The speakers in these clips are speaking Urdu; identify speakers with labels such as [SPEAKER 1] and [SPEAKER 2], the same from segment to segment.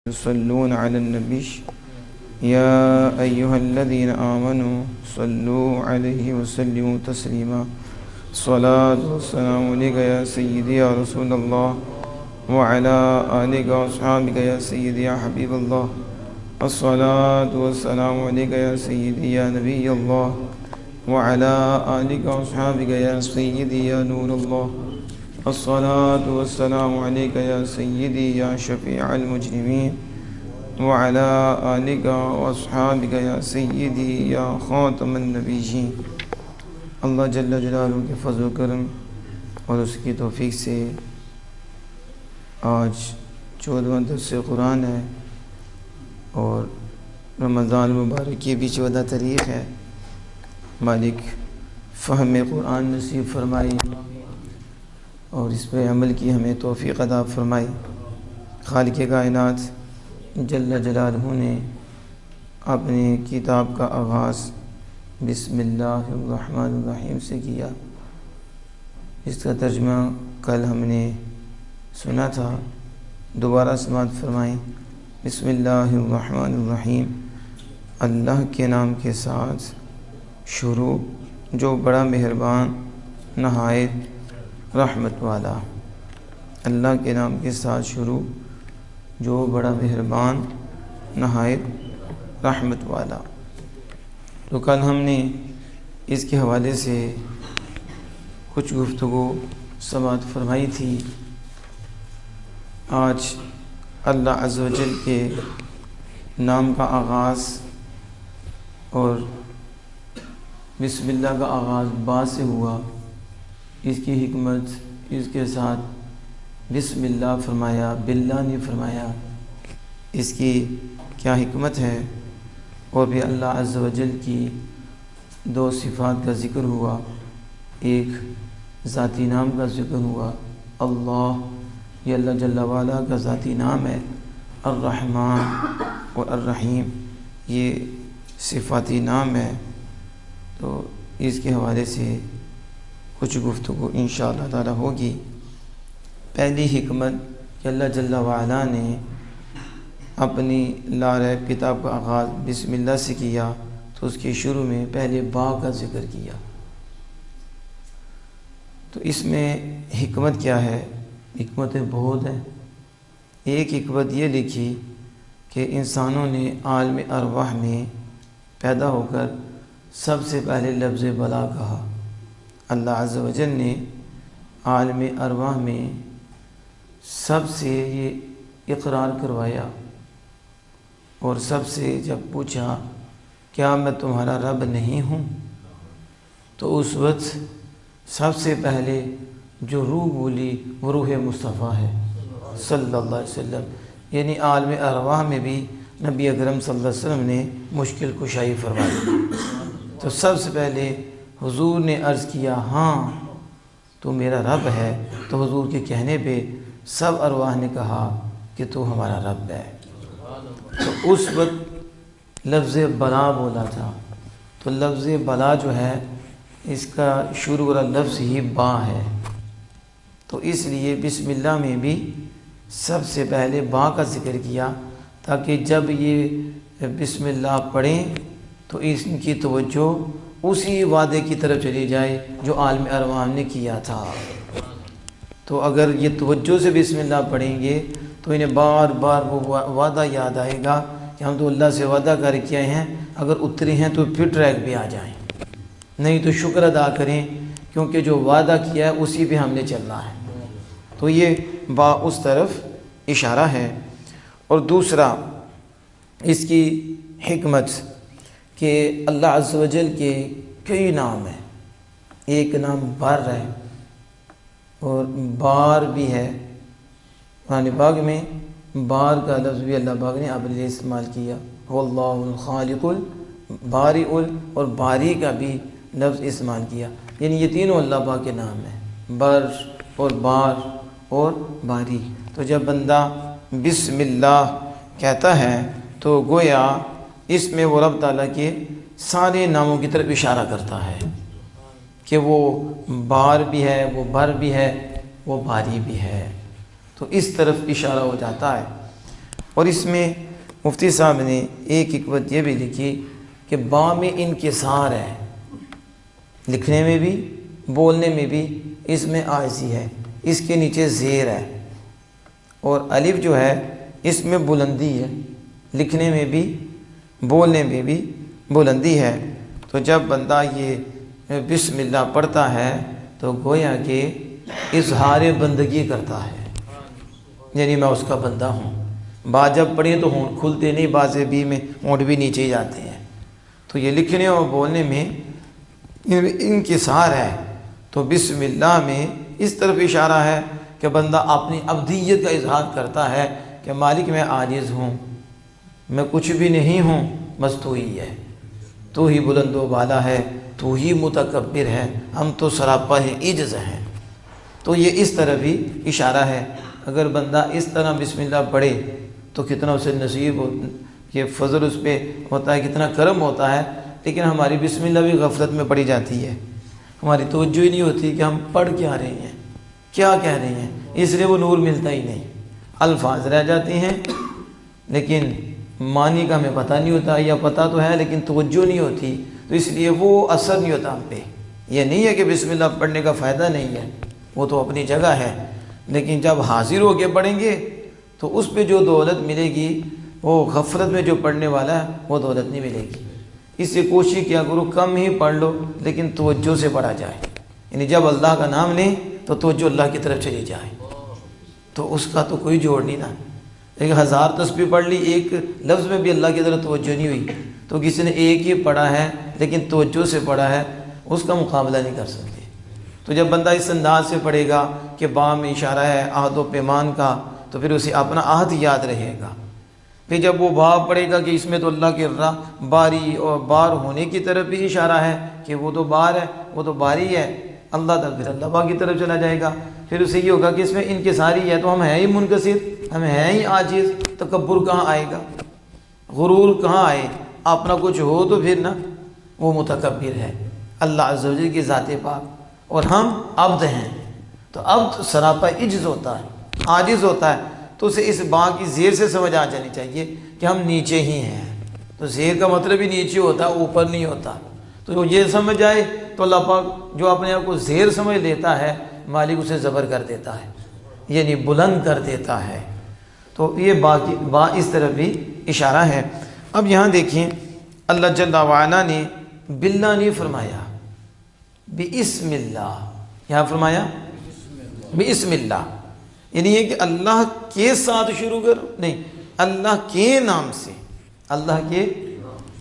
[SPEAKER 1] يصلون على النبي يا أيها الذين آمنوا صلوا عليه وسلموا تسليما. الصلاة والسلام عليك يا سيدي يا رسول الله وعلى آلك وأصحابك يا سيدي يا حبيب الله. الصلاة والسلام عليك يا سيدي يا نبي الله وعلى آلك وأصحابك يا سيدي يا نور الله. الصلاة والسلام عليك يا سيدي يا شفيع المجرمين وعلى آلك وأصحابك يا سيدي يا خاتم النبيين. اللہ جل جلالہ کے فضل و کرم اور اس کی توفیق سے آج 14واں درس قرآن ہے اور رمضان المبارک کی بھی 14 تاریخ ہے. مالک فہم قرآن نصیب فرمائی اور اس پہ عمل کی ہمیں توفیق عطا فرمائی. خالق کائنات جل جلالہ نے اپنی کتاب کا آغاز بسم اللہ الرحمن الرحیم سے کیا. اس کا ترجمہ کل ہم نے سنا تھا، دوبارہ سماعت فرمائیں. بسم اللہ الرحمن الرحیم، اللہ کے نام کے ساتھ شروع جو بڑا مہربان نہایت رحمت والا. اللہ کے نام کے ساتھ شروع جو بڑا مہربان نہایت رحمت والا. تو کل ہم نے اس کے حوالے سے کچھ گفتگو سماعت فرمائی تھی. آج اللہ عز و جل کے نام کا آغاز اور بسم اللہ کا آغاز با سے ہوا. اس کی حکمت، اس کے ساتھ بسم اللہ فرمایا، باللہ نہیں فرمایا، اس کی کیا حکمت ہے. اور بھی اللہ عز و جل کی 2 صفات کا ذکر ہوا. ایک ذاتی نام کا ذکر ہوا، اللہ، یہ اللہ جل وعلا کا ذاتی نام ہے. الرحمن اور الرحیم یہ صفاتی نام ہے. تو اس کے حوالے سے کچھ گفتگو انشاءاللہ تعالی ہوگی. پہلی حکمت کہ اللہ جل وعلا نے اپنی لا ریب کتاب کا آغاز بسم اللہ سے کیا تو اس کے شروع میں پہلے با کا ذکر کیا. تو اس میں حکمت کیا ہے؟ حکمتیں بہت ہیں. ایک حکمت یہ لکھی کہ انسانوں نے عالم ارواح میں پیدا ہو کر سب سے پہلے لفظ بلا کہا. اللہ عز و جل نے عالم ارواح میں سب سے یہ اقرار کروایا اور سب سے جب پوچھا کیا میں تمہارا رب نہیں ہوں، تو اس وقت سب سے پہلے جو روح بولی وہ روح مصطفیٰ ہے صلی اللہ علیہ وسلم. یعنی عالم ارواح میں بھی نبی اکرم صلی اللہ علیہ وسلم نے مشکل کشائی فرمائی. تو سب سے پہلے حضور نے عرض کیا ہاں تو میرا رب ہے. تو حضور کے کہنے پہ سب ارواح نے کہا کہ تو ہمارا رب ہے. تو اس وقت لفظ بلا بولا تھا. تو لفظ بلا جو ہے اس کا شروع والا لفظ ہی با ہے. تو اس لیے بسم اللہ میں بھی سب سے پہلے با کا ذکر کیا تاکہ جب یہ بسم اللہ پڑھیں تو اس کی توجہ اسی وعدے کی طرف چلی جائے جو عالم ارواح نے کیا تھا. تو اگر یہ توجہ سے بسم اللہ پڑھیں گے تو انہیں بار بار وہ وعدہ یاد آئے گا کہ ہم تو اللہ سے وعدہ کر کے آئے ہیں، اگر اترے ہیں تو پھر ٹریک پہ آ جائیں، نہیں تو شکر ادا کریں کیونکہ جو وعدہ کیا ہے اسی پہ ہم نے چلنا ہے. تو یہ با اس طرف اشارہ ہے. اور دوسرا اس کی حکمت کہ اللہ عز و جل کے کئی نام ہیں. ایک نام بر ہے اور بار بھی ہے. قرآن پاک میں بار کا لفظ بھی اللہ پاک نے اپنے لیے استعمال کیا. واللہ الخالق البارئ اور باری کا بھی لفظ استعمال کیا. یعنی یہ تینوں اللہ پاک کے نام ہیں، بر اور بار اور باری. تو جب بندہ بسم اللہ کہتا ہے تو گویا اس میں وہ رب تعالیٰ کے سارے ناموں کی طرف اشارہ کرتا ہے کہ وہ بار بھی ہے، وہ بر بھی ہے، وہ باری بھی ہے. تو اس طرف اشارہ ہو جاتا ہے. اور اس میں مفتی صاحب نے ایک حکمت یہ بھی لکھی کہ با میں انکسار ہے، لکھنے میں بھی بولنے میں بھی اس میں عاجزی ہے، اس کے نیچے زیر ہے، اور الف جو ہے اس میں بلندی ہے، لکھنے میں بھی بولنے میں بھی بلندی ہے۔ تو جب بندہ یہ بسم اللہ پڑھتا ہے تو گویا کہ اظہار بندگی کرتا ہے، یعنی میں اس کا بندہ ہوں۔ بعد جب پڑھیں تو ہونٹ کھلتے نہیں، بعض بی میں ہونٹ بھی نیچے جاتے ہیں، تو یہ لکھنے اور بولنے میں انکسار ہے۔ تو بسم اللہ میں اس طرف اشارہ ہے کہ بندہ اپنی عبدیت کا اظہار کرتا ہے کہ مالک میں عاجز ہوں، میں کچھ بھی نہیں ہوں، بس تو ہی ہے، تو ہی بلند و بالا ہے، تو ہی متکبر ہے، ہم تو سراپا ہے عجز ہیں۔ تو یہ اس طرف بھی اشارہ ہے۔ اگر بندہ اس طرح بسم اللہ پڑھے تو کتنا اسے نصیب ہو، یہ فضل اس پہ ہوتا ہے، کتنا کرم ہوتا ہے۔ لیکن ہماری بسم اللہ بھی غفلت میں پڑھی جاتی ہے، ہماری توجہ ہی نہیں ہوتی کہ ہم پڑھ کیا رہے ہیں، کیا کہہ رہے ہیں، اس لیے وہ نور ملتا ہی نہیں، الفاظ رہ جاتے ہیں لیکن معنی کا ہمیں پتہ نہیں ہوتا، یا پتہ تو ہے لیکن توجہ نہیں ہوتی، تو اس لیے وہ اثر نہیں ہوتا ہم پہ۔ یہ نہیں ہے کہ بسم اللہ پڑھنے کا فائدہ نہیں ہے، وہ تو اپنی جگہ ہے، لیکن جب حاضر ہو کے پڑھیں گے تو اس پہ جو دولت ملے گی وہ غفلت میں جو پڑھنے والا ہے وہ دولت نہیں ملے گی۔ اس سے کوشش کیا کرو کم ہی پڑھ لو لیکن توجہ سے پڑھا جائے، یعنی جب اللہ کا نام لیں تو توجہ اللہ کی طرف چلی جائے، تو اس کا تو کوئی جوڑ نہیں نا۔ ایک 1000 تسبیح پڑھ لی، ایک لفظ میں بھی اللہ کی طرف توجہ نہیں ہوئی، تو کسی نے ایک ہی پڑھا ہے لیکن توجہ سے پڑھا ہے، اس کا مقابلہ نہیں کر سکتے۔ تو جب بندہ اس انداز سے پڑھے گا کہ با میں اشارہ ہے عہد و پیمان کا، تو پھر اسے اپنا عہد یاد رہے گا۔ پھر جب وہ باب پڑھے گا کہ اس میں تو اللہ کے باری اور بار ہونے کی طرف بھی اشارہ ہے کہ وہ تو بار ہے، وہ تو باری ہے، اللہ تعالیٰ پھر اللہ پاک کی طرف چلا جائے گا۔ پھر اسے یہ ہوگا کہ اس میں انکساری ہے، تو ہم ہیں ہی منکسر، ہم ہیں ہی عاجز، تکبر کہاں آئے گا، غرور کہاں آئے، اپنا کچھ ہو تو پھر نا وہ متکبر ہے، اللہ عز و جل کی ذات پاک، اور ہم عبد ہیں، تو عبد سراپا عجز ہوتا ہے، عاجز ہوتا ہے۔ تو اسے اس با کی زیر سے سمجھ آ جانی چاہیے کہ ہم نیچے ہی ہیں، تو زیر کا مطلب ہی نیچے ہوتا ہے، اوپر نہیں ہوتا۔ تو جو یہ سمجھ آئے تو اللہ پاک جو اپنے آپ کو زیر سمجھ لیتا ہے، مالک اسے زبر کر دیتا ہے، یعنی بلند کر دیتا ہے۔ تو یہ با اس طرف بھی اشارہ ہے۔ اب یہاں دیکھیں اللہ جل وعلا نے باللہ نہیں فرمایا، بسم اللہ، یہاں فرمایا بسم اللہ، یعنی یہ کہ اللہ کے ساتھ شروع کرو، نہیں، اللہ کے نام سے، اللہ کے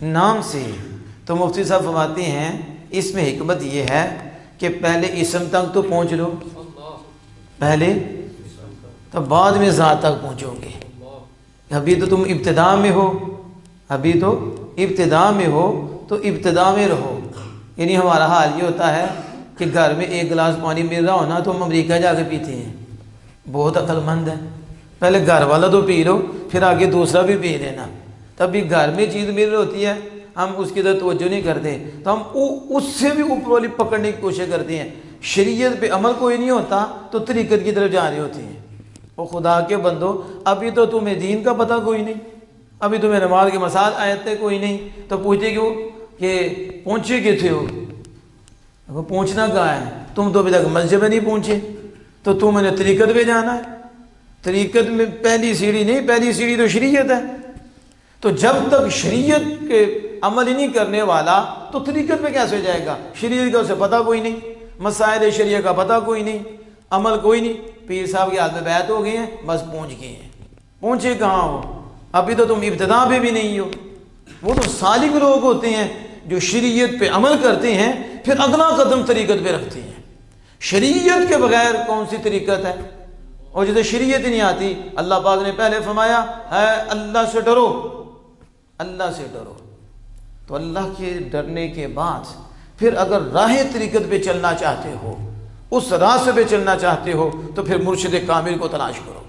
[SPEAKER 1] نام سے۔ تو مفتی صاحب فرماتے ہیں اس میں حکمت یہ ہے کہ پہلے اسم تک تو پہنچ لو، پہلے تو بعد میں ذات تک پہنچو گے۔ ابھی تو تم ابتدا میں ہو، ابھی تو ابتدا میں ہو تو ابتدا میں رہو۔ یعنی ہمارا حال یہ ہوتا ہے کہ گھر میں ایک گلاس پانی مل رہا ہونا تو ہم امریکہ جا کے پیتے ہیں، بہت عقل مند ہے، پہلے گھر والا تو پی لو پھر آگے دوسرا بھی پی لینا۔ تبھی گھر میں چیز مل رہی ہوتی ہے ہم اس کی طرف توجہ نہیں کرتے، تو ہم اس سے بھی اوپر والی پکڑنے کی کوشش کرتے ہیں۔ شریعت پہ عمل کوئی نہیں ہوتا تو طریقت کی طرف جا رہے ہوتے ہیں۔ اور خدا کے بندو، ابھی تو تمہیں دین کا پتہ کوئی نہیں، ابھی تمہیں نماز کے مسائل آیتیں کوئی نہیں، تو پوچھتے کیوں کہ پہنچے کتنے ہو؟ پہنچنا کہاں ہے؟ تم تو ابھی تک مسجد میں نہیں پہنچے، تو تم نے طریقت پہ جانا ہے۔ طریقت میں پہلی سیڑھی نہیں، پہلی سیڑھی تو شریعت ہے۔ تو جب تک شریعت کے عمل ہی نہیں کرنے والا تو طریقت پہ کیسے جائے گا؟ شریعت کا اسے پتہ کوئی نہیں، مسائل شریعت کا پتہ کوئی نہیں، عمل کوئی نہیں۔ پیر صاحب کے ہاتھ میں بیعت ہو گئے ہیں، بس پہنچ گئے ہیں، پہنچے کہاں ہو؟ ابھی تو تم ابتدا پہ بھی نہیں ہو۔ وہ تو سالک لوگ ہوتے ہیں جو شریعت پہ عمل کرتے ہیں پھر اگلا قدم طریقت پہ رکھتے ہیں۔ شریعت کے بغیر کون سی طریقت ہے؟ اور جسے شریعت ہی نہیں آتی، اللہ پاک نے پہلے فرمایا ہے اللہ سے ڈرو، اللہ سے ڈرو۔ تو اللہ کے ڈرنے کے بعد پھر اگر راہ طریقت پہ چلنا چاہتے ہو، اس راستے پہ چلنا چاہتے ہو، تو پھر مرشد کامل کو تلاش کرو۔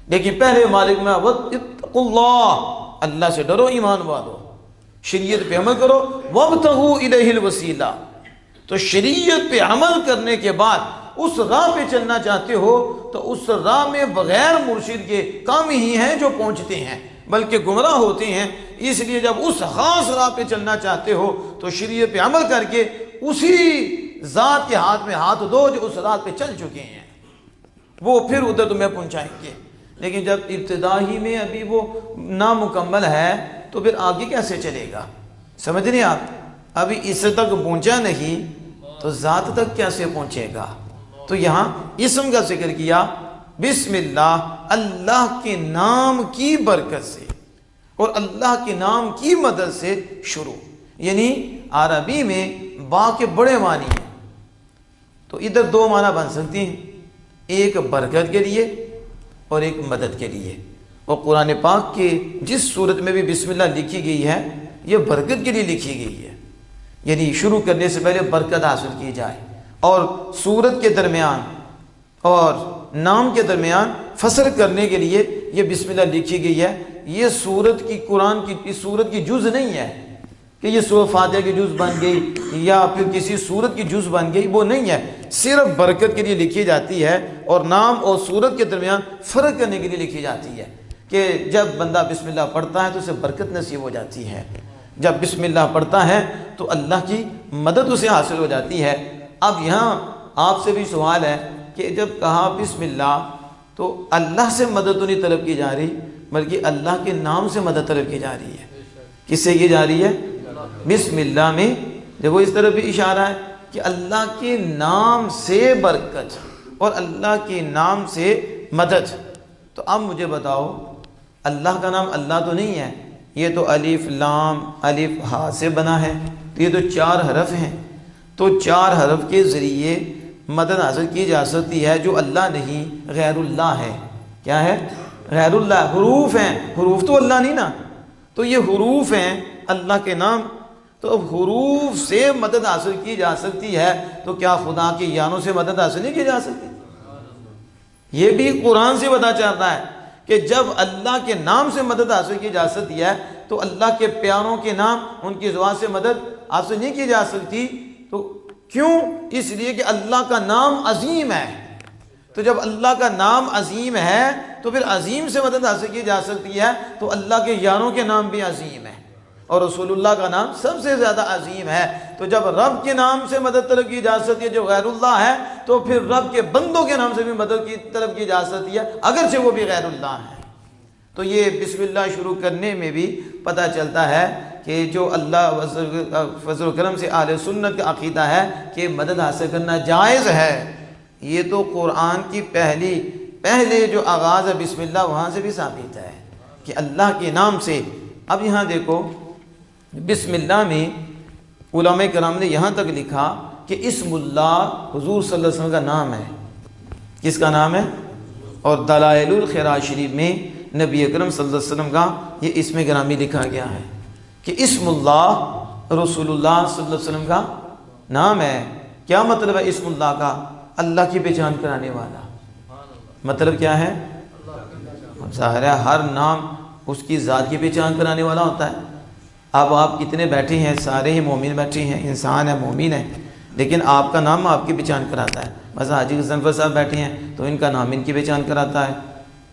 [SPEAKER 1] لیکن پہلے مالک میں واتقوا اللہ، اللہ سے ڈرو، ایمان والو، شریعت پہ عمل کرو، وابتغوا الیہ الوسیلہ۔ تو شریعت پہ عمل کرنے کے بعد اس راہ پہ چلنا چاہتے ہو تو اس راہ میں بغیر مرشد کے کم ہی ہیں جو پہنچتے ہیں، بلکہ گمراہ ہوتے ہیں۔ اس لیے جب اس خاص راہ پہ چلنا چاہتے ہو تو شریعت پہ عمل کر کے اسی ذات کے ہاتھ میں ہاتھ دو جو اس راہ پہ چل چکے ہیں، وہ پھر ادھر تمہیں پہنچائیں گے۔ لیکن جب ابتدا ہی میں ابھی وہ نامکمل ہے تو پھر آگے کیسے چلے گا؟ سمجھ نہیں آپ؟ ابھی اس تک پہنچا نہیں تو ذات تک کیسے پہنچے گا؟ تو یہاں اسم کا ذکر کیا، بسم اللہ، اللہ کے نام کی برکت سے اور اللہ کے نام کی مدد سے شروع، یعنی عربی میں با کے بڑے معنی ہیں، تو ادھر دو معنی بن سکتی ہیں، ایک برکت کے لیے اور ایک مدد کے لیے۔ اور قرآن پاک کے جس صورت میں بھی بسم اللہ لکھی گئی ہے یہ برکت کے لیے لکھی گئی ہے، یعنی شروع کرنے سے پہلے برکت حاصل کی جائے، اور صورت کے درمیان اور نام کے درمیان فصل کرنے کے لیے یہ بسم اللہ لکھی گئی ہے۔ یہ صورت کی قرآن کی اس صورت کی جز نہیں ہے کہ یہ سورۃ فاتحہ کی جز بن گئی یا پھر کسی صورت کی جز بن گئی، وہ نہیں ہے، صرف برکت کے لیے لکھی جاتی ہے، اور نام اور صورت کے درمیان فرق کرنے کے لیے لکھی جاتی ہے کہ جب بندہ بسم اللہ پڑھتا ہے تو اسے برکت نصیب ہو جاتی ہے، جب بسم اللہ پڑھتا ہے تو اللہ کی مدد اسے حاصل ہو جاتی ہے۔ اب یہاں آپ سے بھی سوال ہے کہ جب کہا بسم اللہ تو اللہ سے مدد تو نہیں طلب کی جا رہی بلکہ اللہ کے نام سے مدد طلب کی جا رہی ہے۔ کس سے کی جا رہی ہے؟ بسم اللہ میں دیکھو اس طرف بھی اشارہ ہے کہ اللہ کے نام سے برکت اور اللہ کے نام سے مدد۔ تو اب مجھے بتاؤ، اللہ کا نام اللہ تو نہیں ہے، یہ تو الف لام الف ہا سے بنا ہے، تو یہ تو 4 حرف ہیں، تو 4 حرف کے ذریعے مدد حاصل کی جا سکتی ہے جو اللہ نہیں، غیر اللہ ہے۔ کیا ہے؟ غیر اللہ، حروف ہیں، حروف تو اللہ نہیں نا، تو یہ حروف ہیں اللہ کے نام، تو اب حروف سے مدد حاصل کی جا سکتی ہے تو کیا خدا کی یانوں سے مدد حاصل نہیں کی جا سکتی؟ یہ بھی قرآن سے پتہ چلتا ہے کہ جب اللہ کے نام سے مدد حاصل کی جا سکتی ہے تو اللہ کے پیاروں کے نام، ان کی زبان سے مدد حاصل نہیں کی جا سکتی۔ تو کیوں؟ اس لیے کہ اللہ کا نام عظیم ہے، تو جب اللہ کا نام عظیم ہے تو پھر عظیم سے مدد حاصل کی جا سکتی ہے، تو اللہ کے یاروں کے نام بھی عظیم ہے اور رسول اللہ کا نام سب سے زیادہ عظیم ہے۔ تو جب رب کے نام سے مدد طلب کی جا سکتی ہے جو غیر اللہ ہے، تو پھر رب کے بندوں کے نام سے بھی مدد کی طلب کی جا سکتی ہے اگرچہ وہ بھی غیر اللہ ہے۔ تو یہ بسم اللہ شروع کرنے میں بھی پتہ چلتا ہے کہ جو اللہ فضل و کرم سے اہل سنت کا عقیدہ ہے کہ مدد حاصل کرنا جائز ہے، یہ تو قرآن کی پہلے جو آغاز ہے بسم اللہ وہاں سے بھی ثابت ہے کہ اللہ کے نام سے۔ اب یہاں دیکھو بسم اللہ میں علماء کرام نے یہاں تک لکھا کہ اسم اللہ حضور صلی اللہ علیہ وسلم کا نام ہے۔ کس کا نام ہے؟ اور دلائل الخیرات شریف میں نبی اکرم صلی اللہ علیہ وسلم کا یہ اسم گرامی لکھا گیا ہے کہ اسم اللہ رسول اللہ صلی اللہ علیہ وسلم کا نام ہے۔ کیا مطلب ہے اسم اللہ کا؟ اللہ کی پہچان کرانے والا۔ مطلب کیا ہے؟ ظاہر ہے ہر نام اس کی ذات کی پہچان کرانے والا ہوتا ہے۔ اب آپ کتنے بیٹھے ہیں، سارے ہی مومن بیٹھے ہیں، انسان ہے، مومن ہے، لیکن آپ کا نام آپ کی پہچان کراتا ہے۔ مثلا حاجی غضنفر صاحب بیٹھے ہیں تو ان کا نام ان کی پہچان کراتا ہے،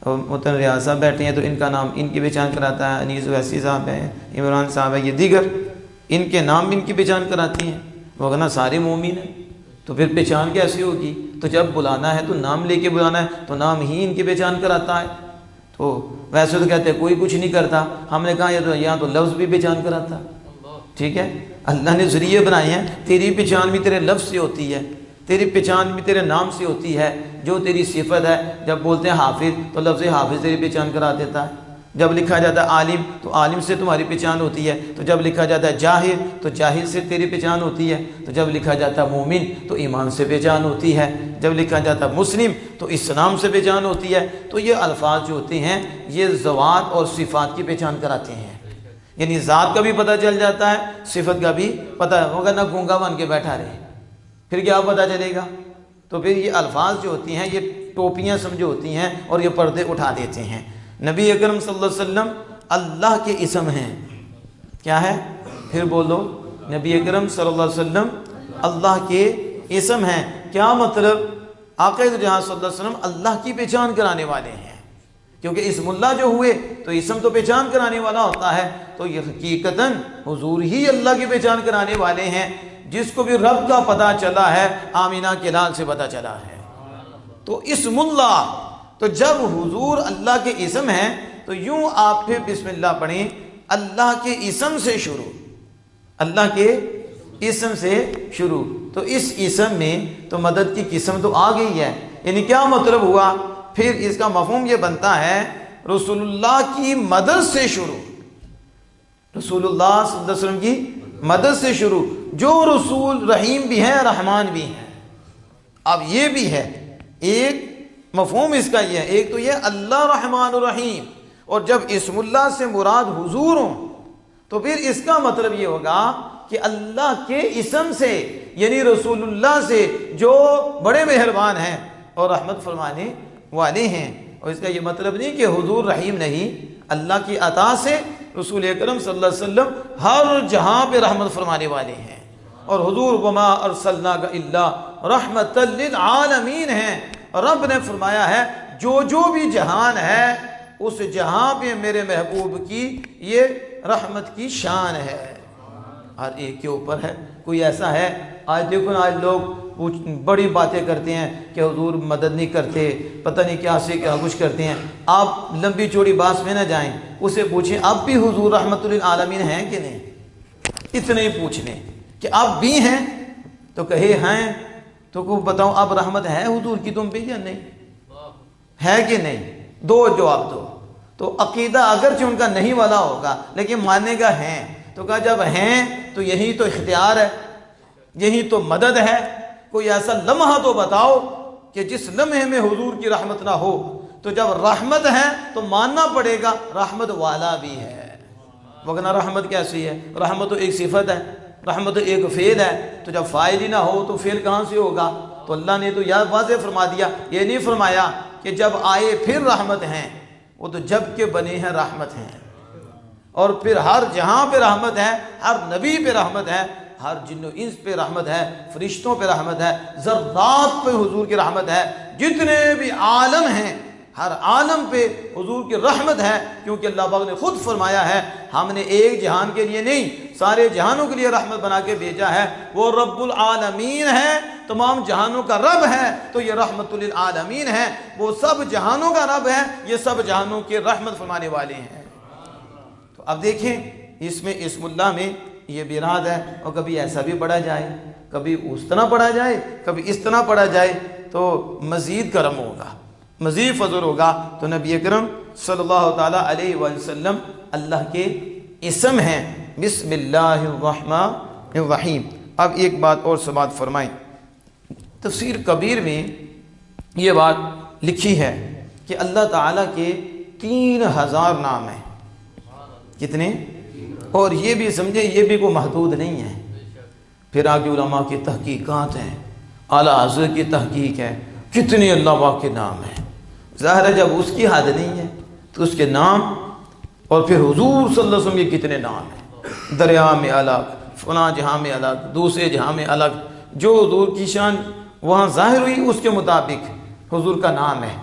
[SPEAKER 1] اور محترم ریاض صاحب بیٹھے ہیں تو ان کا نام ان کی پہچان کراتا ہے، انیس ویسی صاحب ہیں، عمران صاحب ہیں، یہ دیگر ان کے نام ان کی پہچان کراتی ہیں، وگرنہ سارے مومن ہیں۔ تو پھر پہچان کیسی ہوگی؟ تو جب بلانا ہے تو نام لے کے بلانا ہے، تو نام ہی ان کی پہچان کراتا ہے۔ تو ویسے تو کہتے ہیں کوئی کچھ نہیں کرتا، ہم نے کہا یہاں تو لفظ بھی پہچان کراتا۔ ٹھیک ہے، اللہ نے ذریعے بنائے ہیں، تیری پہچان بھی تیرے لفظ سے ہوتی ہے، تیری پہچان بھی تیرے نام سے ہوتی ہے، جو تیری صفت ہے۔ جب بولتے ہیں حافظ تو لفظ حافظ تیری پہچان کرا دیتا ہے، جب لکھا جاتا ہے عالم تو عالم سے تمہاری پہچان ہوتی ہے، تو جب لکھا جاتا ہے جاہل تو جاہل سے تیری پہچان ہوتی ہے، تو جب لکھا جاتا ہے مومن تو ایمان سے پہچان ہوتی ہے، جب لکھا جاتا ہے مسلم تو اسلام سے پہچان ہوتی ہے۔ تو یہ الفاظ جو ہوتے ہیں یہ ذوات اور صفات کی پہچان کراتے ہیں، یعنی ذات کا بھی پتہ چل جاتا ہے، صفت کا بھی پتہ ہوگا، نہ گونگا بن کے بیٹھا رہے پھر کیا پتہ چلے گا؟ تو پھر یہ الفاظ جو ہوتی ہیں یہ ٹوپیاں سمجھو ہوتی ہیں اور یہ پردے اٹھا دیتے ہیں۔ نبی اکرم صلی اللہ علیہ وسلم اللہ کے اسم ہیں۔ کیا ہے؟ پھر بولو، نبی اکرم صلی اللہ علیہ وسلم اللہ کے اسم ہیں۔ کیا مطلب آقا دو جہاں صلی اللہ علیہ وسلم اللہ کی پہچان کرانے والے ہیں، کیونکہ اسم اللہ جو ہوئے تو اسم تو پہچان کرانے والا ہوتا ہے، تو یہ حقیقتاً حضور ہی اللہ کی پہچان کرانے والے ہیں، جس کو بھی رب کا پتہ چلا ہے آمینہ کے لال سے پتہ چلا ہے۔ تو اسم اللہ، تو جب حضور اللہ کے اسم ہیں تو یوں آپ پھر بسم اللہ پڑھیں، اللہ کے اسم سے شروع، اللہ کے اسم سے شروع، تو اس اسم میں تو مدد کی قسم تو آ گئی ہے، یعنی کیا مطلب ہوا؟ پھر اس کا مفہوم یہ بنتا ہے رسول اللہ کی مدد سے شروع، رسول اللہ صلی اللہ علیہ وسلم کی مدد سے شروع، جو رسول رحیم بھی ہیں رحمان بھی ہیں۔ اب یہ بھی ہے ایک مفہوم اس کا، یہ ہے ایک تو یہ اللہ رحمان الرحیم، اور جب اسم اللہ سے مراد حضور ہوں تو پھر اس کا مطلب یہ ہوگا کہ اللہ کے اسم سے، یعنی رسول اللہ سے جو بڑے مہربان ہیں اور رحمت فرمانے والے ہیں۔ اور اس کا یہ مطلب نہیں کہ حضور رحیم نہیں، اللہ کی عطا سے رسول اکرم صلی اللہ علیہ وسلم ہر جہاں پہ رحمت فرمانے والے ہیں، اور حضور وما ارسلناک الا رحمتا للعالمین ہیں۔ رب نے فرمایا ہے جو بھی جہان ہے اس جہاں پہ میرے محبوب کی یہ رحمت کی شان ہے، ہر ایک کے اوپر ہے۔ کوئی ایسا ہے آج دیکھو نا، آج لوگ بڑی باتیں کرتے ہیں کہ حضور مدد نہیں کرتے، پتہ نہیں کیا سے کیا کچھ کرتے ہیں۔ آپ لمبی چوڑی بات میں نہ جائیں، اسے پوچھیں اب بھی حضور رحمت للعالمین ہیں کہ نہیں، اتنے ہی پوچھ لیں کہ اب بھی ہیں، تو کہے ہیں تو کو بتاؤ اب رحمت ہے حضور کی تم پہ یا نہیں ہے کہ نہیں، دو جواب دو۔ تو عقیدہ اگرچہ ان کا نہیں والا ہوگا لیکن ماننے کا ہیں، تو کہا جب ہیں تو یہی تو اختیار ہے، یہی تو مدد ہے۔ کوئی ایسا لمحہ تو بتاؤ کہ جس لمحے میں حضور کی رحمت نہ ہو، تو جب رحمت ہے تو ماننا پڑے گا رحمت والا بھی ہے، وگرنہ رحمت کیسی ہے؟ رحمت تو ایک صفت ہے، رحمت تو ایک فعل ہے، تو جب فاعل ہی نہ ہو تو فعل کہاں سے ہوگا؟ تو اللہ نے تو یہ واضح فرما دیا، یہ نہیں فرمایا کہ جب آئے پھر رحمت ہیں، وہ تو جب کے بنے ہیں رحمت ہیں، اور پھر ہر جہاں پہ رحمت ہے، ہر نبی پہ رحمت ہے، ہر جن و انس پہ رحمت ہے، فرشتوں پہ رحمت ہے، ذرات پہ حضور کی رحمت ہے، جتنے بھی عالم ہیں ہر عالم پہ حضور کی رحمت ہے، کیونکہ اللہ پاک نے خود فرمایا ہے ہم نے ایک جہان کے لیے نہیں سارے جہانوں کے لیے رحمت بنا کے بھیجا ہے۔ وہ رب العالمین ہے، تمام جہانوں کا رب ہے، تو یہ رحمت للعالمین ہے، وہ سب جہانوں کا رب ہے، یہ سب جہانوں کے رحمت فرمانے والے ہیں۔ تو اب دیکھیں اس میں اسم اللہ میں یہ براد ہے، اور کبھی ایسا بھی پڑھا جائے، کبھی اس طرح پڑھا جائے، کبھی اس طرح پڑھا جائے، تو مزید کرم ہوگا، مزید فضل ہوگا۔ تو نبی اکرم صلی اللہ تعالیٰ علیہ وآلہ وسلم اللہ کے اسم ہیں، بسم اللہ الرحمن الرحیم۔ اب ایک بات اور سماعت فرمائیں، تفسیر کبیر میں یہ بات لکھی ہے کہ اللہ تعالیٰ کے 3000 نام ہیں۔ کتنے؟ اور یہ بھی سمجھے یہ بھی کوئی محدود نہیں ہے، پھر آگے علماء کی تحقیقات ہیں، اعلیٰ حضرت کی تحقیق ہے، کتنے اللہ پاک کے نام ہیں۔ ظاہر ہے جب اس کی حد نہیں ہے تو اس کے نام، اور پھر حضور صلی اللہ علیہ وسلم کے کتنے نام ہیں، دریا میں الگ، فلاں جہاں میں الگ، دوسرے جہاں میں الگ، جو حضور کی شان وہاں ظاہر ہوئی اس کے مطابق حضور کا نام ہے۔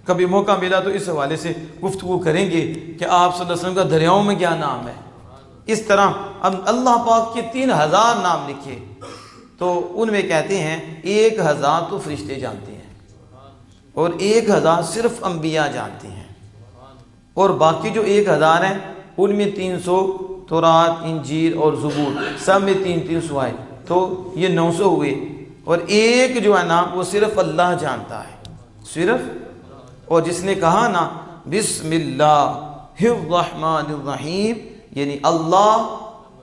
[SPEAKER 1] کبھی موقع ملا تو اس حوالے سے گفتگو کریں گے کہ آپ صلی اللہ علیہ وسلم کا دریاؤں میں کیا نام ہے۔ اس طرح اب اللہ پاک کے 3000 نام لکھے، تو ان میں کہتے ہیں 1000 تو فرشتے جانتے ہیں، اور 1000 صرف انبیاء جانتے ہیں، اور باقی جو 1000 ہیں ان میں 300 تورات، انجیل اور زبور سب میں 300 آئے، تو یہ 900 ہوئے، اور ایک جو ہے نا وہ صرف اللہ جانتا ہے، صرف۔ اور جس نے کہا نا بسم اللہ الرحمن الرحیم، یعنی اللہ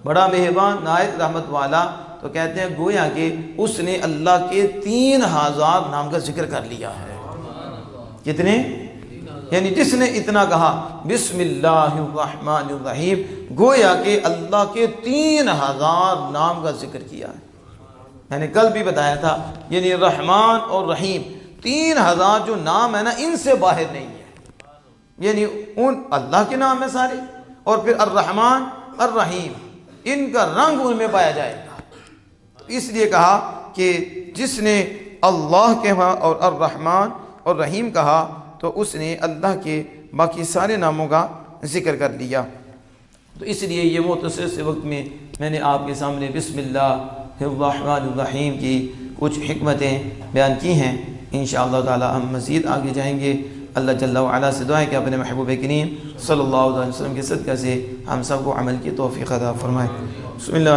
[SPEAKER 1] بڑا مہربان نہایت رحمت والا، تو کہتے ہیں گویا کہ اس نے اللہ کے 3000 نام کا ذکر کر لیا ہے۔ کتنے؟ یعنی جس نے اتنا کہا بسم اللہ الرحمن الرحیم، گویا کہ اللہ کے 3000 نام کا ذکر کیا ہے۔ میں نے کل بھی بتایا تھا، یعنی رحمان اور رحیم 3000 جو نام ہے نا ان سے باہر نہیں ہے، یعنی ان اللہ کے نام ہے سارے، اور پھر الرحمن الرحیم ان کا رنگ ان میں پایا جائے گا۔ اس لیے کہا کہ جس نے اللہ کہا اور الرحمن اور رحیم کہا تو اس نے اللہ کے باقی سارے ناموں کا ذکر کر لیا۔ تو اس لیے یہ مختصر سے وقت میں میں نے آپ کے سامنے بسم اللہ الرحمن الرحیم کی کچھ حکمتیں بیان کی ہیں۔ انشاءاللہ تعالی ہم مزید آگے جائیں گے۔ اللہ جل وعلا سے دعا ہے کہ اپنے محبوب کریم صلی اللہ علیہ وسلم کے صدقہ سے ہم سب کو عمل کی توفیق عطا فرمائے۔ بسم اللہ